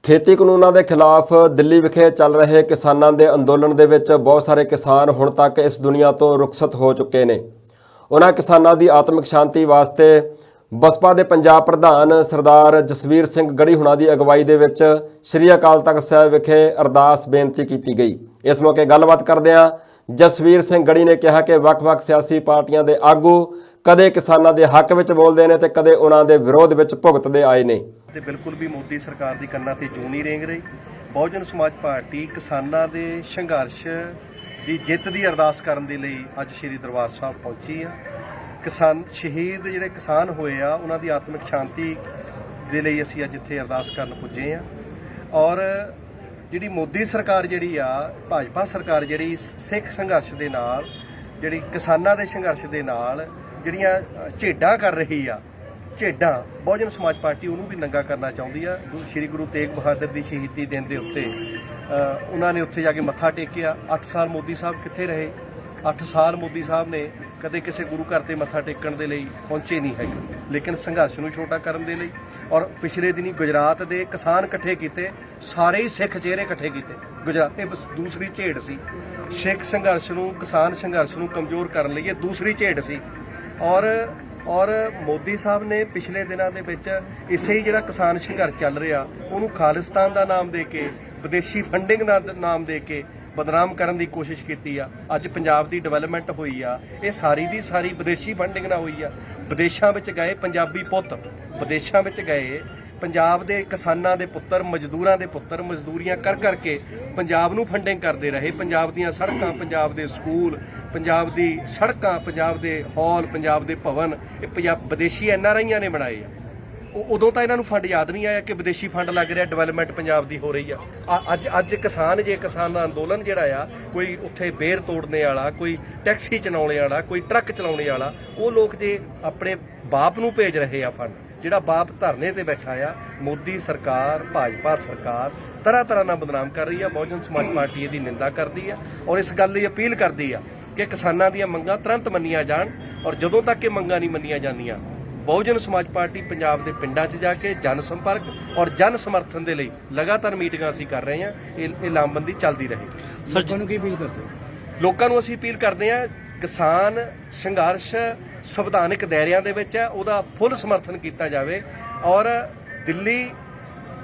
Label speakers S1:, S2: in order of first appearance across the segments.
S1: ਖੇਤੀ ਕਾਨੂੰਨਾਂ ਦੇ ਖਿਲਾਫ ਦਿੱਲੀ ਵਿਖੇ ਚੱਲ ਰਹੇ ਕਿਸਾਨਾਂ ਦੇ ਅੰਦੋਲਨ ਦੇ ਵਿੱਚ ਬਹੁਤ ਸਾਰੇ ਕਿਸਾਨ ਹੁਣ ਤੱਕ ਇਸ ਦੁਨੀਆ ਤੋਂ ਰੁਖਸਤ ਹੋ ਚੁੱਕੇ ਨੇ। ਉਹਨਾਂ ਕਿਸਾਨਾਂ ਦੀ ਆਤਮਿਕ ਸ਼ਾਂਤੀ ਵਾਸਤੇ ਬਸਪਾ ਦੇ ਪੰਜਾਬ ਪ੍ਰਧਾਨ ਸਰਦਾਰ ਜਸਵੀਰ ਸਿੰਘ ਗੜੀ ਹੁਣਾਂ ਦੀ ਅਗਵਾਈ ਦੇ ਵਿੱਚ ਸ੍ਰੀ ਅਕਾਲ ਤਖਤ ਸਾਹਿਬ ਵਿਖੇ ਅਰਦਾਸ ਬੇਨਤੀ ਕੀਤੀ ਗਈ। ਇਸ ਮੌਕੇ ਗੱਲਬਾਤ ਕਰਦਿਆਂ ਜਸਵੀਰ ਸਿੰਘ ਗੜੀ ਨੇ ਕਿਹਾ ਕਿ ਵੱਖ-ਵੱਖ ਸਿਆਸੀ ਪਾਰਟੀਆਂ ਦੇ ਆਗੂ ਕਦੇ ਕਿਸਾਨਾਂ ਦੇ ਹੱਕ ਵਿੱਚ ਬੋਲਦੇ ਨੇ ਤੇ ਕਦੇ ਉਹਨਾਂ ਦੇ ਵਿਰੋਧ ਵਿੱਚ ਭੁਗਤਦੇ ਆਏ ਨੇ।
S2: ਤੇ ਬਿਲਕੁਲ ਵੀ ਮੋਦੀ ਸਰਕਾਰ ਦੀ ਕੰਨਾਂ ਤੇ ਜੂੰ ਨਹੀਂ ਰੇਂਗ ਰਹੀ। ਬਹੁਜਨ ਸਮਾਜ ਪਾਰਟੀ ਕਿਸਾਨਾਂ ਦੇ ਸੰਘਰਸ਼ ਦੀ ਜਿੱਤ ਦੀ ਅਰਦਾਸ ਕਰਨ ਦੇ ਲਈ ਅੱਜ ਸ਼੍ਰੀ ਦਰਬਾਰ ਸਾਹਿਬ ਪਹੁੰਚੀ ਆ। ਕਿਸਾਨ ਸ਼ਹੀਦ ਜਿਹੜੇ ਕਿਸਾਨ ਹੋਏ ਆ ਉਹਨਾਂ ਦੀ ਆਤਮਿਕ ਸ਼ਾਂਤੀ ਦੇ ਲਈ ਅਸੀਂ ਅੱਜ ਇੱਥੇ ਅਰਦਾਸ ਕਰਨ ਪੁੱਜੇ ਆ। ਔਰ ਜਿਹੜੀ ਮੋਦੀ ਸਰਕਾਰ ਜਿਹੜੀ ਆ ਭਾਜਪਾ ਸਰਕਾਰ ਜਿਹੜੀ ਸਿੱਖ ਸੰਘਰਸ਼ ਦੇ ਨਾਲ ਜਿਹੜੀ ਕਿਸਾਨਾਂ ਦੇ ਸੰਘਰਸ਼ ਦੇ ਨਾਲ ਜਿਹੜੀਆਂ ਝੇਡਾਂ ਕਰ ਰਹੀ ਆ, ਝੇਡਾਂ ਬਹੁਜਨ ਸਮਾਜ ਪਾਰਟੀ ਉਹਨੂੰ ਵੀ ਨੰਗਾ ਕਰਨਾ ਚਾਹੁੰਦੀ ਆ। ਸ਼੍ਰੀ ਗੁਰੂ ਤੇਗ ਬਹਾਦਰ ਦੀ ਸ਼ਹੀਦੀ ਦਿਨ ਦੇ ਉੱਤੇ ਉਹਨਾਂ ਨੇ ਉੱਥੇ ਜਾ ਕੇ ਮੱਥਾ ਟੇਕਿਆ। 8 ਸਾਲ ਮੋਦੀ ਸਾਹਿਬ ਕਿੱਥੇ ਰਹੇ? 8 ਸਾਲ ਮੋਦੀ ਸਾਹਿਬ ਨੇ ਕਦੇ ਕਿਸੇ ਗੁਰੂ ਘਰ ਤੇ ਮੱਥਾ ਟੇਕਣ ਦੇ ਲਈ ਪਹੁੰਚੇ ਨਹੀਂ ਹੈਗੇ, ਲੇਕਿਨ ਸੰਘਰਸ਼ ਨੂੰ ਛੋਟਾ ਕਰਨ ਦੇ ਲਈ। ਔਰ ਪਿਛਲੇ ਦਿਨੀ ਗੁਜਰਾਤ ਦੇ ਕਿਸਾਨ ਇਕੱਠੇ ਕੀਤੇ, ਸਾਰੇ ਹੀ ਸਿੱਖ ਚਿਹਰੇ ਇਕੱਠੇ ਕੀਤੇ। ਗੁਜਰਾਤ ਇਹ ਦੂਸਰੀ ਝੇੜ ਸੀ, ਸਿੱਖ ਸੰਘਰਸ਼ ਨੂੰ, ਕਿਸਾਨ ਸੰਘਰਸ਼ ਨੂੰ ਕਮਜ਼ੋਰ ਕਰਨ ਲਈ ਇਹ ਦੂਸਰੀ ਝੇੜ ਸੀ। ਔਰ ਮੋਦੀ ਸਾਹਿਬ ਨੇ ਪਿਛਲੇ ਦਿਨਾਂ ਦੇ ਵਿੱਚ ਇਸੇ ਹੀ ਜਿਹੜਾ ਕਿਸਾਨ ਸੰਘਰਸ਼ ਚੱਲ ਰਿਹਾ ਉਹਨੂੰ ਖਾਲਿਸਤਾਨ ਦਾ ਨਾਮ ਦੇ ਕੇ, ਵਿਦੇਸ਼ੀ ਫੰਡਿੰਗ ਦਾ ਨਾਮ ਦੇ ਕੇ ਬਦਨਾਮ ਕਰਨ ਦੀ ਕੋਸ਼ਿਸ਼ ਕੀਤੀ ਆ। ਅੱਜ ਪੰਜਾਬ ਦੀ ਡਿਵੈਲਪਮੈਂਟ ਹੋਈ ਆ, ਇਹ ਸਾਰੀ ਦੀ ਸਾਰੀ ਵਿਦੇਸ਼ੀ ਫੰਡਿੰਗ ਨਾਲ ਹੋਈ ਆ। ਵਿਦੇਸ਼ਾਂ ਵਿੱਚ ਗਏ ਪੰਜਾਬੀ ਪੁੱਤ, ਵਿਦੇਸ਼ਾਂ ਵਿੱਚ ਗਏ ਪੰਜਾਬ ਦੇ ਕਿਸਾਨਾਂ ਦੇ ਪੁੱਤਰ, ਮਜ਼ਦੂਰਾਂ ਦੇ ਪੁੱਤਰ ਮਜ਼ਦੂਰੀਆਂ ਕਰ ਕਰਕੇ ਪੰਜਾਬ ਨੂੰ ਫੰਡਿੰਗ ਕਰਦੇ ਰਹੇ। ਪੰਜਾਬ ਦੀਆਂ ਸੜਕਾਂ, ਪੰਜਾਬ ਦੇ ਸਕੂਲ, ਪੰਜਾਬ ਦੀ ਸੜਕਾਂ, ਪੰਜਾਬ ਦੇ ਹਾਲ, ਪੰਜਾਬ ਦੇ ਭਵਨ ਇਹ ਵਿਦੇਸ਼ੀ NRIਆਂ ਨੇ ਬਣਾਏ ਆ। ਉਦੋਂ ਤਾਂ ਇਹਨਾਂ ਨੂੰ ਫੰਡ ਯਾਦ ਨਹੀਂ ਆਇਆ ਕਿ ਵਿਦੇਸ਼ੀ ਫੰਡ ਲੱਗ ਰਿਹਾ, ਡਿਵੈਲਪਮੈਂਟ ਪੰਜਾਬ ਦੀ ਹੋ ਰਹੀ ਆ। ਅੱਜ ਕਿਸਾਨ ਜੇ ਕਿਸਾਨ ਦਾ ਅੰਦੋਲਨ ਜਿਹੜਾ ਆ, ਕੋਈ ਉੱਥੇ ਬੇਰ ਤੋੜਨੇ ਵਾਲਾ, ਕੋਈ ਟੈਕਸੀ ਚਲਾਉਣੇ ਵਾਲਾ, ਕੋਈ ਟਰੱਕ ਚਲਾਉਣੇ ਵਾਲਾ, ਉਹ ਲੋਕ ਜੇ ਆਪਣੇ ਬਾਪ ਨੂੰ ਭੇਜ ਰਹੇ ਆ ਫੰਡ, ਜਿਹੜਾ ਬਾਪ ਧਰਨੇ ਤੇ ਬੈਠਾ ਆ। ਮੋਦੀ ਸਰਕਾਰ, ਭਾਜਪਾ ਸਰਕਾਰ ਤਰ੍ਹਾਂ ਤਰ੍ਹਾਂ ਨਾਲ ਬਦਨਾਮ ਕਰ ਰਹੀ ਆ। ਬਹੁਜਨ ਸਮਾਜ ਪਾਰਟੀ ਇਹਦੀ ਨਿੰਦਾ ਕਰਦੀ ਆ ਔਰ ਇਸ ਗੱਲ ਲਈ ਅਪੀਲ ਕਰਦੀ ਆ ਕਿ ਕਿਸਾਨਾਂ ਦੀਆਂ ਮੰਗਾਂ ਤੁਰੰਤ ਮੰਨੀਆਂ ਜਾਣ। ਔਰ ਜਦੋਂ ਤੱਕ ਇਹ ਮੰਗਾਂ ਨਹੀਂ ਮੰਨੀਆਂ ਜਾਂਦੀਆਂ, ਬਹੁਜਨ ਸਮਾਜ ਪਾਰਟੀ ਪੰਜਾਬ ਦੇ ਪਿੰਡਾਂ 'ਚ ਜਾ ਕੇ ਜਨ ਸੰਪਰਕ ਔਰ ਜਨ ਸਮਰਥਨ ਦੇ ਲਈ ਲਗਾਤਾਰ ਮੀਟਿੰਗਾਂ ਅਸੀਂ ਕਰ ਰਹੇ ਹਾਂ। ਇਹ ਲਾਮਬੰਦੀ ਚੱਲਦੀ ਰਹੇ।
S3: ਲੋਕਾਂ ਨੂੰ ਕੀ ਅਪੀਲ ਕਰਦੇ ਹੋ?
S2: ਲੋਕਾਂ ਨੂੰ ਅਸੀਂ ਅਪੀਲ ਕਰਦੇ ਹਾਂ, ਕਿਸਾਨ ਸੰਘਰਸ਼ ਸੰਵਿਧਾਨਿਕ ਦਾਇਰਿਆਂ ਦੇ ਵਿੱਚ ਹੈ, ਉਹਦਾ ਫੁੱਲ ਸਮਰਥਨ ਕੀਤਾ ਜਾਵੇ। ਔਰ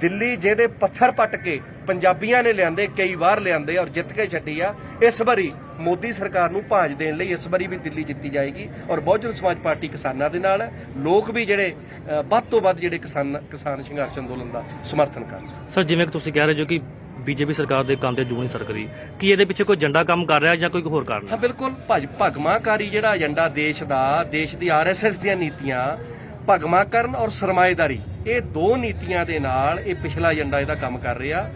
S2: ਦਿੱਲੀ ਜਿਹਦੇ ਪੱਥਰ ਪੱਟ ਕੇ ਪੰਜਾਬੀਆਂ ਨੇ ਲਿਆਂਦੇ, ਕਈ ਵਾਰ ਲਿਆਂਦੇ ਔਰ ਜਿੱਤ ਕੇ ਛੱਡੀ ਆ। ਇਸ ਵਾਰੀ ਮੋਦੀ ਸਰਕਾਰ ਨੂੰ ਭਾਂਜ ਦੇਣ ਲਈ ਇਸ ਵਾਰੀ ਵੀ ਦਿੱਲੀ ਜਿੱਤੀ ਜਾਏਗੀ। ਔਰ ਬਹੁਜਨ ਸਮਾਜ ਪਾਰਟੀ ਕਿਸਾਨਾਂ ਦੇ ਨਾਲ ਹੈ। ਲੋਕ ਵੀ ਜਿਹੜੇ ਵੱਧ ਤੋਂ ਵੱਧ ਜਿਹੜੇ ਕਿਸਾਨ ਸੰਘਰਸ਼ ਅੰਦੋਲਨ ਦਾ ਸਮਰਥਨ ਕਰਨ।
S4: ਸਰ, ਜਿਵੇਂ ਕਿ ਤੁਸੀਂ ਕਹਿ ਰਹੇ ਹੋ ਕਿ ਬੀਜੇਪੀ ਸਰਕਾਰ ਦੇ ਕੰਨ ਤੇ ਜੂੰ ਨਹੀਂ ਸਰਕ ਰਹੀ, ਕੀ ਇਹਦੇ ਪਿੱਛੇ ਕੋਈ ਏਜੰਡਾ ਕੰਮ ਕਰ ਰਿਹਾ ਜਾਂ ਕੋਈ ਹੋਰ ਕਾਰਨ?
S2: ਹਾਂ, ਬਿਲਕੁਲ ਭਗਮਾਕਾਰੀ ਜਿਹੜਾ ਏਜੰਡਾ ਦੇਸ਼ ਦੀ RSS ਦੀਆਂ ਨੀਤੀਆਂ, ਭਗਮਾਕਰਨ ਔਰ ਸਰਮਾਏਦਾਰੀ, ਇਹ ਦੋ ਨੀਤੀਆਂ ਦੇ ਨਾਲ ਇਹ ਪਿਛਲਾ ਏਜੰਡਾ ਇਹਦਾ ਕੰਮ ਕਰ ਰਿਹਾ।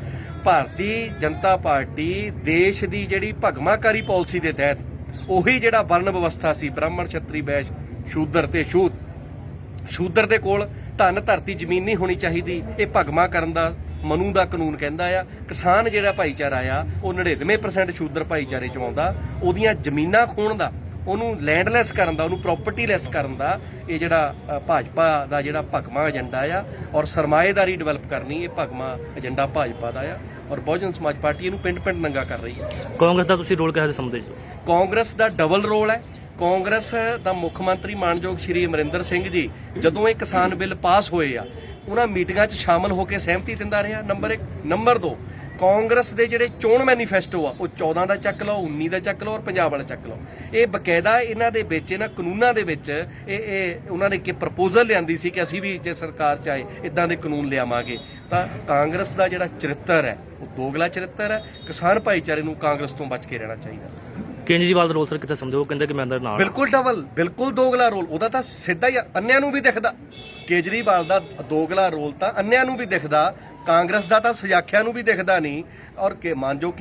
S2: ਭਾਰਤੀ ਜਨਤਾ ਪਾਰਟੀ ਦੇਸ਼ ਦੀ ਜਿਹੜੀ ਭਗਮਾਕਾਰੀ ਪਾਲਿਸੀ ਦੇ ਤਹਿਤ ਉਹੀ ਜਿਹੜਾ ਵਰਨ ਵਿਵਸਥਾ ਸੀ, ਬ੍ਰਾਹਮਣ, ਛਤਰੀ, ਵੈਸ਼, ਸ਼ੂਦਰ ਤੇ ਛੂਤ, ਸ਼ੂਦਰ ਦੇ ਕੋਲ ਧਨ, ਧਰਤੀ, ਜ਼ਮੀਨ ਨਹੀਂ ਹੋਣੀ ਚਾਹੀਦੀ, ਇਹ ਭਗਮਾਕਰਨ ਦਾ ਮਨੂ ਦਾ ਕਾਨੂੰਨ ਕਹਿੰਦਾ ਆ। ਕਿਸਾਨ ਜਿਹੜਾ ਭਾਈਚਾਰਾ ਆ ਉਹ 99% ਸ਼ੂਦਰ ਭਾਈਚਾਰੇ 'ਚ ਆਉਂਦਾ। ਉਹਦੀਆਂ ਜ਼ਮੀਨਾਂ ਖੋਹਣ ਦਾ, ਉਹਨੂੰ ਲੈਂਡਲੈਸ ਕਰਨ ਦਾ, ਉਹਨੂੰ ਪ੍ਰਾਪਰਟੀ ਲੈਸ ਕਰਨ ਦਾ ਇਹ ਜਿਹੜਾ ਭਾਜਪਾ ਦਾ ਜਿਹੜਾ ਭਗਮਾ ਏਜੰਡਾ ਆ। ਔਰ ਸਰਮਾਏਦਾਰੀ ਡਿਵੈਲਪ ਕਰਨੀ, ਇਹ ਭਗਮਾ ਏਜੰਡਾ ਭਾਜਪਾ ਦਾ ਆ। ਔਰ ਬਹੁਜਨ ਸਮਾਜ ਪਾਰਟੀ ਇਹਨੂੰ ਪਿੰਡ ਨੰਗਾ ਕਰ ਰਹੀ ਹੈ।
S4: ਕਾਂਗਰਸ ਦਾ ਤੁਸੀਂ ਰੋਲ ਕਿਹੋ ਜਿਹਾ ਸਮਝਦੇ ਹੋ?
S2: ਕਾਂਗਰਸ ਦਾ ਡਬਲ ਰੋਲ ਹੈ। ਕਾਂਗਰਸ ਦਾ ਮੁੱਖ ਮੰਤਰੀ ਮਾਨਯੋਗ ਸ਼੍ਰੀ ਅਮਰਿੰਦਰ ਸਿੰਘ ਜੀ ਜਦੋਂ ਇਹ ਕਿਸਾਨ ਬਿੱਲ ਪਾਸ ਹੋਏ ਆ, ਉਹਨਾਂ ਮੀਟਿੰਗਾਂ 'ਚ ਸ਼ਾਮਲ ਹੋ ਕੇ ਸਹਿਮਤੀ ਦਿੰਦਾ ਰਿਹਾ। ਨੰਬਰ 1। ਨੰਬਰ 2, ਕਾਂਗਰਸ ਦੇ ਜਿਹੜੇ ਚੋਣ ਮੈਨੀਫੈਸਟੋ ਆ ਉਹ 14 ਦਾ ਚੱਕ ਲਓ, 19 ਦਾ ਚੱਕ ਲਓ ਔਰ ਪੰਜਾਬ ਵਾਲਾ ਚੱਕ ਲਓ। ਇਹ ਬਕਾਇਦਾ ਇਹਨਾਂ ਦੇ ਵਿੱਚ, ਇਹਨਾਂ ਕਾਨੂੰਨਾਂ ਦੇ ਵਿੱਚ ਇਹ ਉਹਨਾਂ ਨੇ ਕਿ ਪ੍ਰਪੋਜ਼ਲ ਲਿਆਂਦੀ ਸੀ ਕਿ ਅਸੀਂ ਵੀ ਜੇ ਸਰਕਾਰ ਚਾਹੇ ਇਦਾਂ ਦੇ ਕਾਨੂੰਨ ਲਿਆਵਾਂਗੇ। ਤਾਂ ਕਾਂਗਰਸ ਦਾ ਜਿਹੜਾ ਚਰਿੱਤਰ ਹੈ ਉਹ ਦੋਗਲਾ ਚਰਿੱਤਰ ਹੈ। ਕਿਸਾਨ ਭਾਈਚਾਰੇ ਨੂੰ ਕਾਂਗਰਸ ਤੋਂ ਬਚ ਕੇ ਰਹਿਣਾ ਚਾਹੀਦਾ।
S4: ਕੇਜਰੀਵਾਲ ਦਾ ਰੋਲ ਸਰ ਕਿੱਥੇ ਸਮਝੋ? ਉਹ ਕਹਿੰਦੇ ਕਿ ਮੈਂ ਅੰਦਰ ਨਾਲ।
S2: ਬਿਲਕੁਲ ਡਬਲ, ਬਿਲਕੁਲ ਦੋਗਲਾ ਰੋਲ। ਉਹਦਾ ਤਾਂ ਸਿੱਧਾ ਹੀ ਅੰਨਿਆਂ ਨੂੰ ਵੀ ਦਿਖਦਾ। ਕੇਜਰੀਵਾਲ ਦਾ ਦੋਗਲਾ ਰੋਲ ਤਾਂ ਅੰਨਿਆਂ ਨੂੰ ਵੀ ਦਿਖਦਾ, ਕਾਂਗਰਸ ਦਾ ਤਾਂ ਸਜਾਖਿਆਂ ਨੂੰ ਵੀ ਦਿਖਦਾ ਨਹੀਂ। ਔਰ ਮਾਨਯੋਗ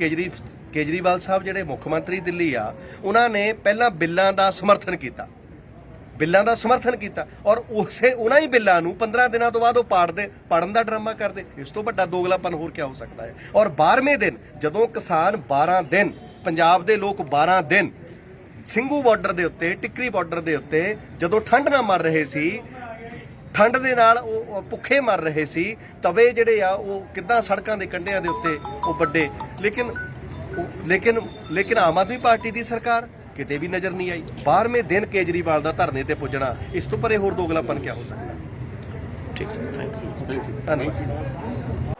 S2: ਕੇਜਰੀਵਾਲ ਸਾਹਿਬ ਜਿਹੜੇ ਮੁੱਖ ਮੰਤਰੀ ਦਿੱਲੀ ਆ, ਉਹਨਾਂ ਨੇ ਪਹਿਲਾਂ ਬਿੱਲਾਂ ਦਾ ਸਮਰਥਨ ਕੀਤਾ, ਔਰ ਉਹਨਾਂ ਹੀ ਬਿੱਲਾਂ ਨੂੰ 15 ਦਿਨਾਂ ਤੋਂ ਬਾਅਦ ਉਹ ਪਾੜਨ ਦਾ ਡਰਾਮਾ ਕਰਦੇ। ਇਸ ਤੋਂ ਵੱਡਾ ਦੋਗਲਾਪਨ ਹੋਰ ਕਿਆ ਹੋ ਸਕਦਾ ਹੈ? ਔਰ 12ਵੇਂ ਦਿਨ ਜਦੋਂ ਕਿਸਾਨ 12 ਦਿਨ, ਪੰਜਾਬ ਦੇ ਲੋਕ 12 ਦਿਨ ਸਿੰਘੂ ਬਾਰਡਰ ਦੇ ਉੱਤੇ, ਟਿੱਕਰੀ ਬਾਰਡਰ ਦੇ ਉੱਤੇ ਜਦੋਂ ਠੰਡ ਨਾਲ ਮਰ ਰਹੇ ਸੀ, ਠੰਡ ਦੇ ਨਾਲ ਉਹ ਭੁੱਖੇ ਮਰ ਰਹੇ ਸੀ, ਤਵੇ ਜਿਹੜੇ ਆ ਉਹ ਕਿੱਦਾਂ ਸੜਕਾਂ ਦੇ ਕੰਢਿਆਂ ਦੇ ਉੱਤੇ ਉਹ ਵੱਡੇ, ਲੇਕਿਨ ਆਮ ਆਦਮੀ ਪਾਰਟੀ ਦੀ ਸਰਕਾਰ ਕਿਤੇ ਵੀ ਨਜ਼ਰ ਨਹੀਂ ਆਈ। 12ਵੇਂ ਦਿਨ ਕੇਜਰੀਵਾਲ ਦਾ ਧਰਨੇ ਤੇ ਪੁੱਜਣਾ, ਇਸ ਤੋਂ ਪਰੇ ਹੋਰ ਦੋਗਲਾਪਨ ਕਿਆ ਹੋ ਸਕਦਾ।
S4: ਠੀਕ ਹੈ, ਥੈਂਕ ਯੂ।
S2: ਧੰਨਵਾਦ।